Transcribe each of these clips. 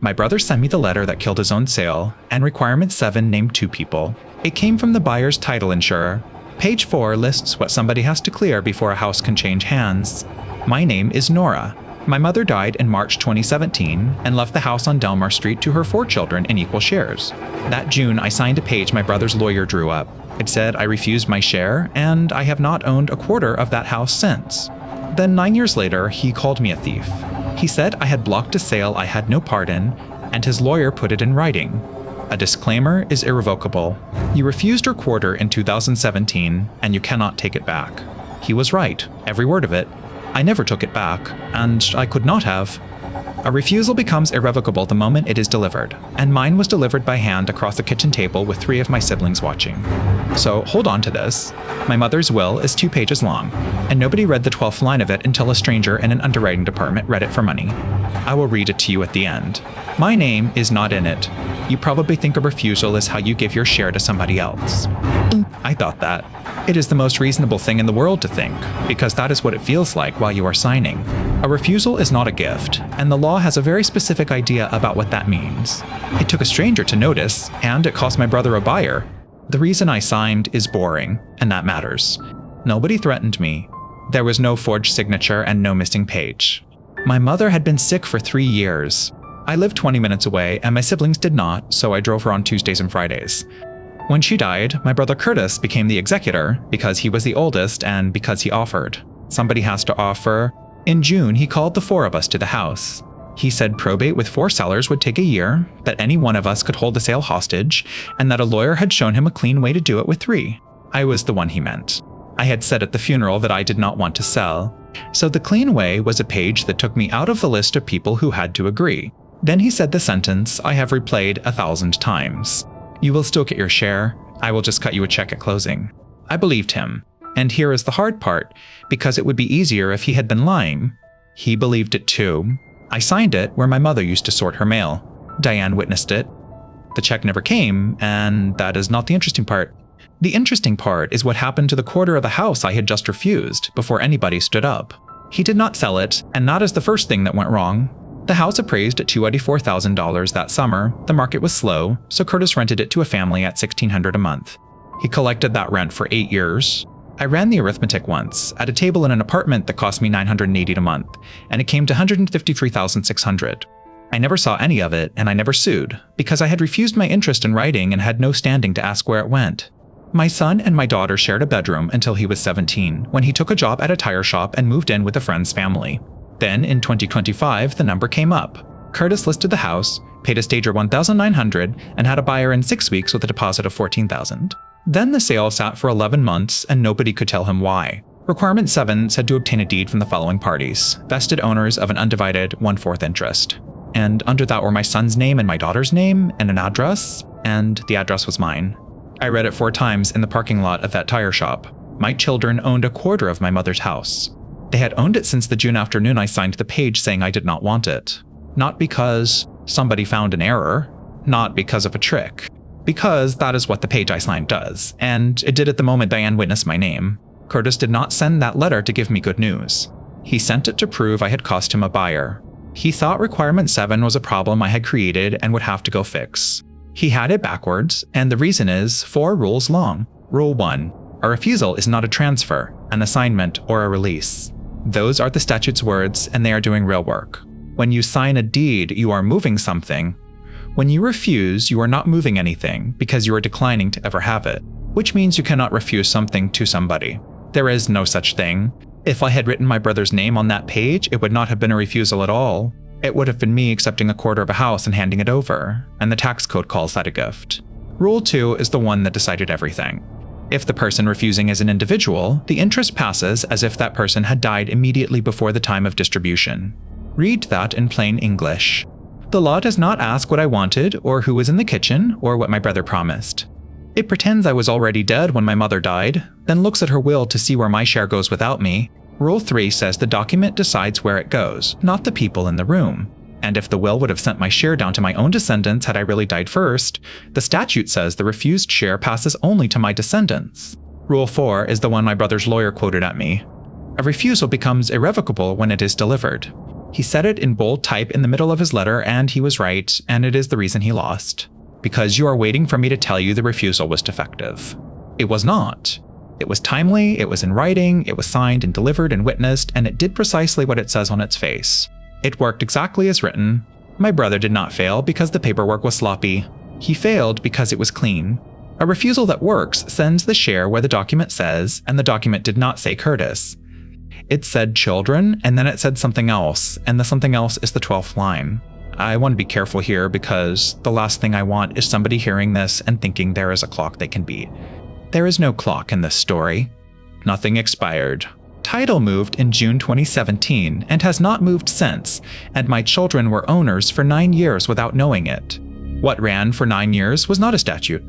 My brother sent me the letter that killed his own sale, and requirement 7 named 2 people. It came from the buyer's title insurer. Page 4 lists what somebody has to clear before a house can change hands. My name is Nora. My mother died in March 2017 and left the house on Delmar Street to her 4 children in equal shares. That June, I signed a page my brother's lawyer drew up. It said I refused my share, and I have not owned a quarter of that house since. Then 9 years later, he called me a thief. He said I had blocked a sale I had no part in, and his lawyer put it in writing. A disclaimer is irrevocable. You refused your quarter in 2017, and you cannot take it back. He was right, every word of it. I never took it back, and I could not have. A refusal becomes irrevocable the moment it is delivered, and mine was delivered by hand across the kitchen table with 3 of my siblings watching. So hold on to this. My mother's will is 2 pages long, and nobody read the 12th line of it until a stranger in an underwriting department read it for money. I will read it to you at the end. My name is not in it. You probably think a refusal is how you give your share to somebody else. I thought that. It is the most reasonable thing in the world to think, because that is what it feels like while you are signing. A refusal is not a gift, and the law has a very specific idea about what that means. It took a stranger to notice, and it cost my brother a buyer. The reason I signed is boring, and that matters. Nobody threatened me. There was no forged signature and no missing page. My mother had been sick for 3 years. I lived 20 minutes away, and my siblings did not, so I drove her on Tuesdays and Fridays. When she died, my brother Curtis became the executor because he was the oldest and because he offered. Somebody has to offer. In June, he called the 4 of us to the house. He said probate with 4 sellers would take a year, that any one of us could hold the sale hostage, and that a lawyer had shown him a clean way to do it with 3. I was the one he meant. I had said at the funeral that I did not want to sell. So the clean way was a page that took me out of the list of people who had to agree. Then he said the sentence I have replayed 1,000 times. You will still get your share. I will just cut you a check at closing. I believed him. And here is the hard part, because it would be easier if he had been lying. He believed it too. I signed it where my mother used to sort her mail. Diane witnessed it. The check never came, and that is not the interesting part. The interesting part is what happened to the quarter of the house I had just refused before anybody stood up. He did not sell it, and that is the first thing that went wrong. The house appraised at $284,000 that summer. The market was slow, so Curtis rented it to a family at $1,600 a month. He collected that rent for 8 years. I ran the arithmetic once, at a table in an apartment that cost me $980 a month, and it came to $153,600. I never saw any of it, and I never sued, because I had refused my interest in writing and had no standing to ask where it went. My son and my daughter shared a bedroom until he was 17, when he took a job at a tire shop and moved in with a friend's family. Then, in 2025, the number came up. Curtis listed the house, paid a stager $1,900, and had a buyer in 6 weeks with a deposit of $14,000. Then the sale sat for 11 months, and nobody could tell him why. Requirement 7 said to obtain a deed from the following parties, vested owners of an undivided 1/4 interest. And under that were my son's name and my daughter's name, and an address, and the address was mine. I read it 4 times in the parking lot of that tire shop. My children owned a quarter of my mother's house. They had owned it since the June afternoon I signed the page saying I did not want it. Not because somebody found an error, not because of a trick, because that is what the page I signed does, and it did at the moment Diane witnessed my name. Curtis did not send that letter to give me good news. He sent it to prove I had cost him a buyer. He thought requirement 7 was a problem I had created and would have to go fix. He had it backwards, and the reason is 4 rules long. Rule 1. A refusal is not a transfer, an assignment, or a release. Those are the statute's words, and they are doing real work. When you sign a deed, you are moving something. When you refuse, you are not moving anything because you are declining to ever have it, which means you cannot refuse something to somebody. There is no such thing. If I had written my brother's name on that page, it would not have been a refusal at all. It would have been me accepting a quarter of a house and handing it over, and the tax code calls that a gift. Rule 2 is the one that decided everything. If the person refusing is an individual, the interest passes as if that person had died immediately before the time of distribution. Read that in plain English. The law does not ask what I wanted, or who was in the kitchen, or what my brother promised. It pretends I was already dead when my mother died, then looks at her will to see where my share goes without me. Rule 3 says the document decides where it goes, not the people in the room. And if the will would have sent my share down to my own descendants had I really died first, the statute says the refused share passes only to my descendants. Rule 4 is the one my brother's lawyer quoted at me. A refusal becomes irrevocable when it is delivered. He said it in bold type in the middle of his letter, and he was right, and it is the reason he lost. Because you are waiting for me to tell you the refusal was defective. It was not. It was timely, it was in writing, it was signed and delivered and witnessed, and it did precisely what it says on its face. It worked exactly as written. My brother did not fail because the paperwork was sloppy. He failed because it was clean. A refusal that works sends the share where the document says, and the document did not say Curtis. It said children, and then it said something else, and the something else is the 12th line. I want to be careful here because the last thing I want is somebody hearing this and thinking there is a clock they can beat. There is no clock in this story. Nothing expired. Title moved in June 2017 and has not moved since, and my children were owners for 9 years without knowing it. What ran for 9 years was not a statute.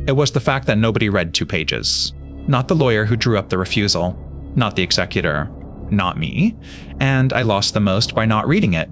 It was the fact that nobody read 2 pages. Not the lawyer who drew up the refusal. Not the executor. Not me. And I lost the most by not reading it.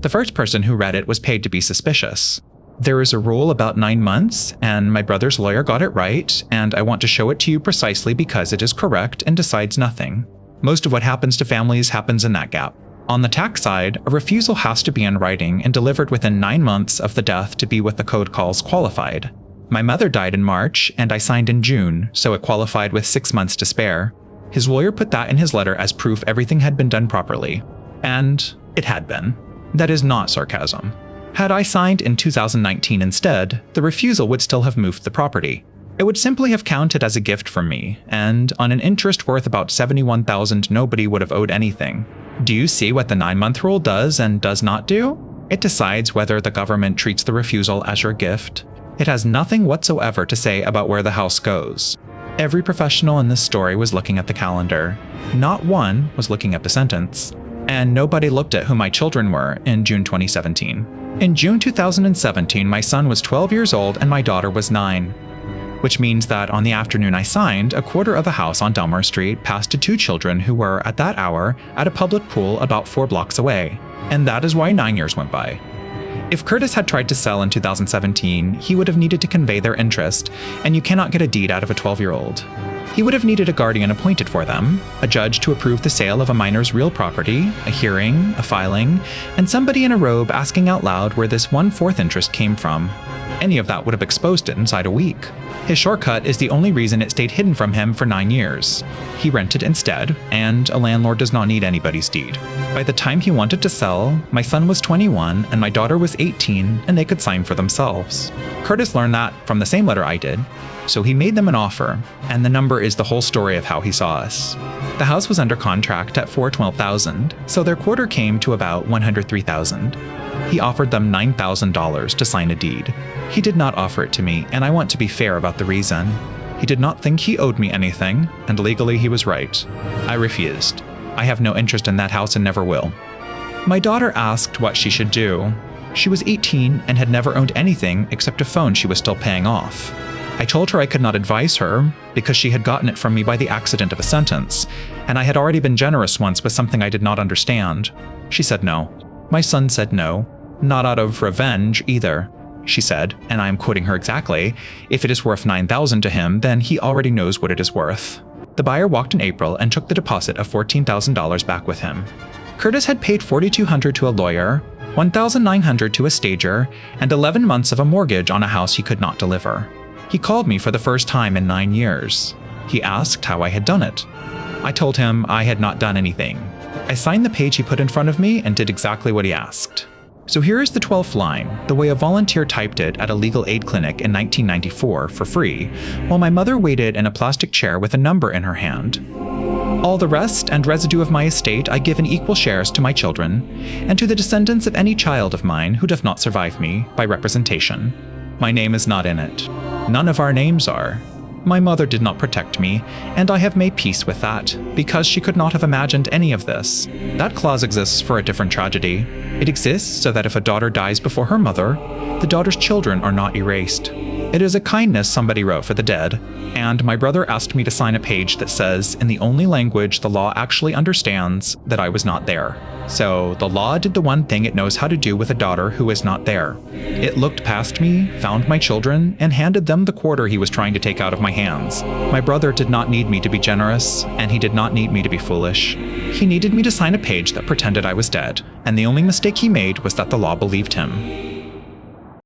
The first person who read it was paid to be suspicious. There is a rule about 9 months, and my brother's lawyer got it right, and I want to show it to you precisely because it is correct and decides nothing. Most of what happens to families happens in that gap. On the tax side, a refusal has to be in writing and delivered within 9 months of the death to be what the code calls qualified. My mother died in March, and I signed in June, so it qualified with 6 months to spare. His lawyer put that in his letter as proof everything had been done properly. And it had been. That is not sarcasm. Had I signed in 2019 instead, the refusal would still have moved the property. It would simply have counted as a gift from me, and on an interest worth about $71,000, nobody would have owed anything. Do you see what the 9-month rule does and does not do? It decides whether the government treats the refusal as your gift. It has nothing whatsoever to say about where the house goes. Every professional in this story was looking at the calendar. Not one was looking at the sentence. And nobody looked at who my children were in June 2017. In June 2017, my son was 12 years old and my daughter was 9. Which means that on the afternoon I signed, a quarter of a house on Delmar Street passed to 2 children who were, at that hour, at a public pool about 4 blocks away. And that is why 9 years went by. If Curtis had tried to sell in 2017, he would have needed to convey their interest, and you cannot get a deed out of a 12-year-old. He would have needed a guardian appointed for them, a judge to approve the sale of a minor's real property, a hearing, a filing, and somebody in a robe asking out loud where this 1/4 interest came from. Any of that would have exposed it inside a week. His shortcut is the only reason it stayed hidden from him for 9 years. He rented instead, and a landlord does not need anybody's deed. By the time he wanted to sell, my son was 21 and my daughter was 18, and they could sign for themselves. Curtis learned that from the same letter I did, so he made them an offer, and the number is the whole story of how he saw us. The house was under contract at $412,000, so their quarter came to about $103,000. He offered them $9,000 to sign a deed. He did not offer it to me, and I want to be fair about the reason. He did not think he owed me anything, and legally he was right. I refused. I have no interest in that house and never will. My daughter asked what she should do. She was 18 and had never owned anything except a phone she was still paying off. I told her I could not advise her because she had gotten it from me by the accident of a sentence, and I had already been generous once with something I did not understand. She said no. My son said no. Not out of revenge either. She said, and I am quoting her exactly, if it is worth $9,000 to him, then he already knows what it is worth. The buyer walked in April and took the deposit of $14,000 back with him. Curtis had paid $4,200 to a lawyer, $1,900 to a stager, and 11 months of a mortgage on a house he could not deliver. He called me for the first time in 9 years. He asked how I had done it. I told him I had not done anything. I signed the page he put in front of me and did exactly what he asked. So here is the 12th line, the way a volunteer typed it at a legal aid clinic in 1994 for free, while my mother waited in a plastic chair with a number in her hand. All the rest and residue of my estate I give in equal shares to my children, and to the descendants of any child of mine who doth not survive me by representation. My name is not in it. None of our names are. My mother did not protect me, and I have made peace with that, because she could not have imagined any of this. That clause exists for a different tragedy. It exists so that if a daughter dies before her mother, the daughter's children are not erased. It is a kindness somebody wrote for the dead, and my brother asked me to sign a page that says, in the only language the law actually understands, that I was not there. So the law did the one thing it knows how to do with a daughter who is not there. It looked past me, found my children, and handed them the quarter he was trying to take out of my hands. My brother did not need me to be generous, and he did not need me to be foolish. He needed me to sign a page that pretended I was dead, and the only mistake he made was that the law believed him.